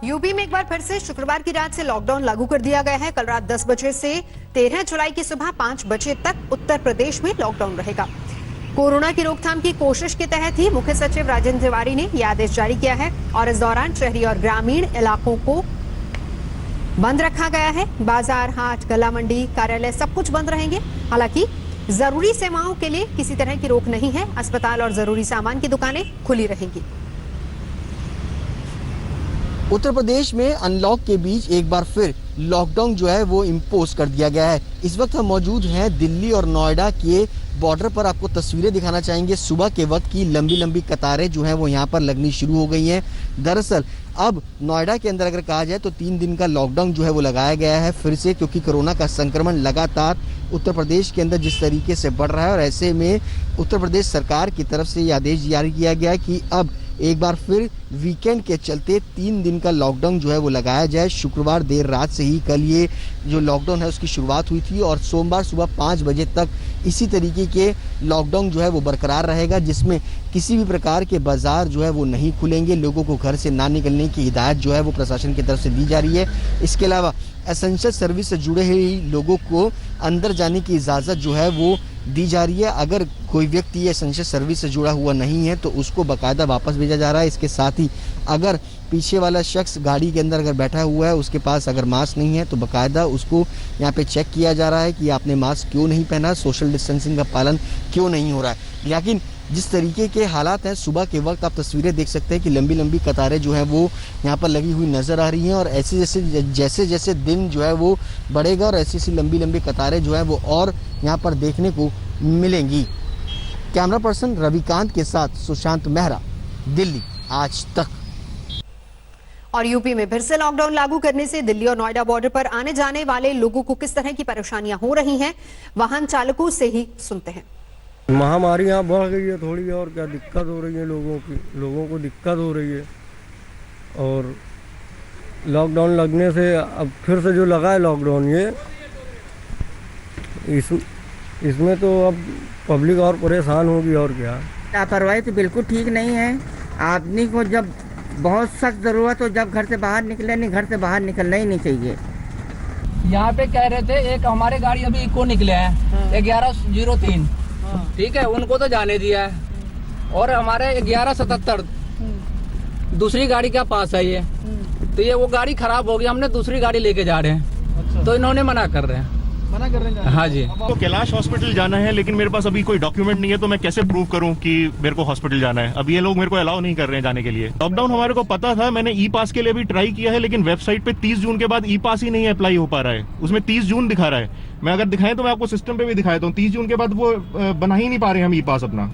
UP में एक बार फिर से शुक्रवार की रात से लॉकडाउन लागू कर दिया गया है। कल रात 10 बजे से 13 जुलाई की सुबह 5 बजे तक उत्तर प्रदेश में लॉकडाउन रहेगा। कोरोना की रोकथाम की कोशिश के तहत ही मुख्य सचिव राजेंद्र तिवारी ने यह आदेश जारी किया है और इस दौरान शहरी और ग्रामीण इलाकों को बंद रखा गया है। बाजार, हाट, गला मंडी, कार्यालय सब कुछ बंद रहेंगे। हालांकि जरूरी सेवाओं के लिए किसी तरह की रोक नहीं है। अस्पताल और जरूरी सामान की दुकानें खुली रहेंगी। उत्तर प्रदेश में अनलॉक के बीच एक बार फिर लॉकडाउन जो है वो इम्पोज कर दिया गया है। इस वक्त हम मौजूद हैं दिल्ली और नोएडा के बॉर्डर पर। आपको तस्वीरें दिखाना चाहेंगे सुबह के वक्त की लंबी लंबी कतारें जो हैं वो यहाँ पर लगनी शुरू हो गई हैं। दरअसल अब नोएडा के अंदर अगर कहा जाए तो 3 दिन का लॉकडाउन जो है वो लगाया गया है फिर से, क्योंकि कोरोना का संक्रमण लगातार उत्तर प्रदेश के अंदर जिस तरीके से बढ़ रहा है और ऐसे में उत्तर प्रदेश सरकार की तरफ से ये आदेश जारी किया गया है कि अब एक बार फिर वीकेंड के चलते 3 दिन का लॉकडाउन जो है वो लगाया जाए। शुक्रवार देर रात से ही कल ये जो लॉकडाउन है उसकी शुरुआत हुई थी और सोमवार सुबह 5 बजे तक इसी तरीके के लॉकडाउन जो है वो बरकरार रहेगा, जिसमें किसी भी प्रकार के बाजार जो है वो नहीं खुलेंगे। लोगों को घर से ना निकलने की हिदायत जो है वो प्रशासन की तरफ से दी जा रही है। इसके अलावा एसेंशियल सर्विस से जुड़े हुए लोगों को अंदर जाने की इजाज़त जो है वो दी जा रही है। अगर कोई व्यक्ति एसेंशियल सर्विस से जुड़ा हुआ नहीं है तो उसको बाकायदा वापस भेजा जा रहा है। इसके साथ ही अगर पीछे वाला शख्स गाड़ी के अंदर अगर बैठा हुआ है उसके पास अगर मास्क नहीं है तो बाकायदा उसको यहाँ पे चेक किया जा रहा है कि आपने मास्क क्यों नहीं पहना, सोशल डिस्टेंसिंग का पालन क्यों नहीं हो रहा है। लेकिन जिस तरीके के हालात हैं सुबह के वक्त आप तस्वीरें देख सकते हैं कि लंबी लंबी कतारें जो हैं वो यहाँ पर लगी हुई नज़र आ रही हैं और जैसे जैसे दिन जो है वो बढ़ेगा और ऐसी लंबी लंबी कतारें जो है वो और यहाँ पर देखने को मिलेंगी। कैमरा पर्सन रविकांत के साथ सुशांत मेहरा, दिल्ली आज तक। और यूपी में फिर से लॉकडाउन लागू करने से दिल्ली और नोएडा बॉर्डर पर आने जाने वाले लोगों को किस तरह की परेशानियां हो रही हैं, वाहन चालकों से ही सुनते हैं। महामारी यहाँ बढ़ गई है थोड़ी, और क्या दिक्कत हो रही है लोगों को दिक्कत हो रही है। और लॉकडाउन लगने से अब फिर से जो लगा है लॉकडाउन ये इसमें तो अब पब्लिक और परेशान होगी और क्या। लापरवाही तो बिल्कुल ठीक नहीं है। आदमी को जब बहुत सख्त ज़रूरत हो जब घर से बाहर निकले, नहीं घर से बाहर निकलना ही नहीं चाहिए। यहाँ पे कह रहे थे एक हमारे गाड़ी अभी इको निकले हैं 1103, ठीक है, उनको तो जाने दिया है। और हमारे 1177 दूसरी गाड़ी का पास है ये, तो ये वो गाड़ी खराब हो गई, हमने दूसरी गाड़ी लेके जा रहे हैं। अच्छा। तो इन्होंने मना कर रहे हैं। हाँ जी। तो कैलाश हॉस्पिटल जाना है लेकिन मेरे पास अभी कोई डॉक्यूमेंट नहीं है, तो मैं कैसे प्रूव करूं कि मेरे को हॉस्पिटल जाना है। अब ये लोग मेरे को अलाउ नहीं कर रहे हैं जाने के लिए। लॉकडाउन हमारे को पता था, मैंने ई पास के लिए भी ट्राई किया है लेकिन वेबसाइट पे 30 जून के बाद ई पास ही नहीं अप्लाई हो पा रहा है। उसमें 30 जून दिखा रहा है। मैं अगर दिखाएं तो मैं आपको सिस्टम पे भी दिखाया हूँ, 30 जून के बाद वो बना ही नहीं पा रहे हम ई पास अपना।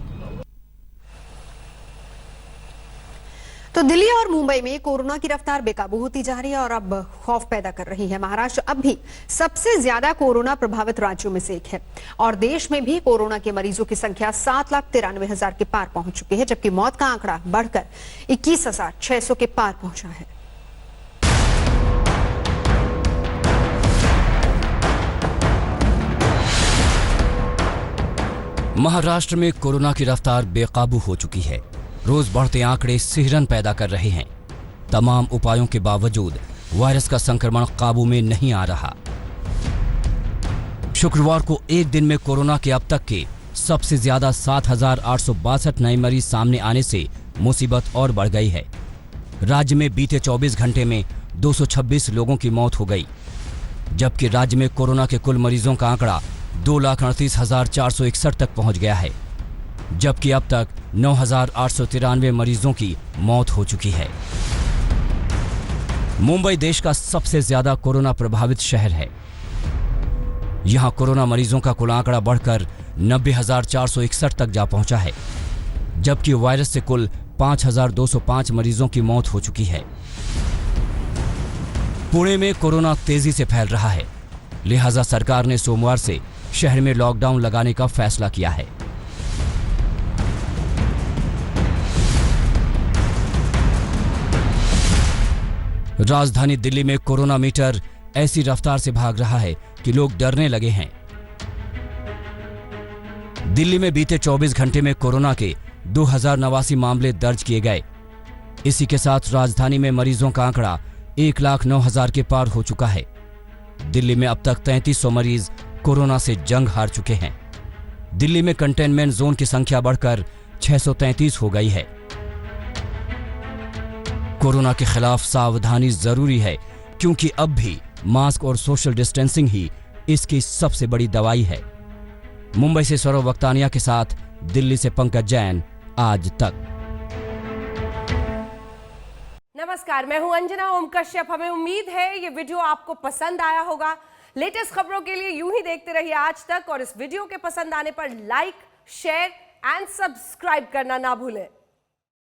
तो दिल्ली और मुंबई में कोरोना की रफ्तार बेकाबू होती जा रही है और अब खौफ पैदा कर रही है। महाराष्ट्र अब भी सबसे ज्यादा कोरोना प्रभावित राज्यों में से एक है और देश में भी कोरोना के मरीजों की संख्या 7,93,000 के पार पहुंच चुकी है, जबकि मौत का आंकड़ा बढ़कर 21,600 के पार पहुंचा है। महाराष्ट्र में कोरोना की रफ्तार बेकाबू हो चुकी है। रोज बढ़ते आंकड़े सिहरन पैदा कर रहे हैं। तमाम उपायों के बावजूद वायरस का संक्रमण काबू में नहीं आ रहा। शुक्रवार को एक दिन में कोरोना के अब तक के सबसे ज्यादा 7,862 नए मरीज सामने आने से मुसीबत और बढ़ गई है। राज्य में बीते 24 घंटे में 226 लोगों की मौत हो गई, जबकि राज्य में कोरोना के कुल मरीजों का आंकड़ा 2,38,461 तक पहुंच गया है, जबकि अब तक 9,893 मरीजों की मौत हो चुकी है। मुंबई देश का सबसे ज्यादा कोरोना प्रभावित शहर है। यहां कोरोना मरीजों का कुल आंकड़ा बढ़कर 90,461 तक जा पहुंचा है, जबकि वायरस से कुल 5,205 मरीजों की मौत हो चुकी है। पुणे में कोरोना तेजी से फैल रहा है, लिहाजा सरकार ने सोमवार से शहर में लॉकडाउन लगाने का फैसला किया है। राजधानी दिल्ली में कोरोना मीटर ऐसी रफ्तार से भाग रहा है कि लोग डरने लगे हैं। दिल्ली में बीते 24 घंटे में कोरोना के 2,089 मामले दर्ज किए गए। इसी के साथ राजधानी में मरीजों का आंकड़ा 1,09,000 के पार हो चुका है। दिल्ली में अब तक 3300 मरीज कोरोना से जंग हार चुके हैं। दिल्ली में कंटेनमेंट जोन की संख्या बढ़कर 633 हो गई है। कोरोना के खिलाफ सावधानी जरूरी है, क्योंकि अब भी मास्क और सोशल डिस्टेंसिंग ही इसकी सबसे बड़ी दवाई है। मुंबई से सौरभ वक्तानिया के साथ दिल्ली से पंकज जैन, आज तक। नमस्कार, मैं हूं अंजना ओम कश्यप। हमें उम्मीद है ये वीडियो आपको पसंद आया होगा। लेटेस्ट खबरों के लिए यूं ही देखते रहिए आज तक, और इस वीडियो के पसंद आने पर लाइक, शेयर एंड सब्सक्राइब करना ना भूलें।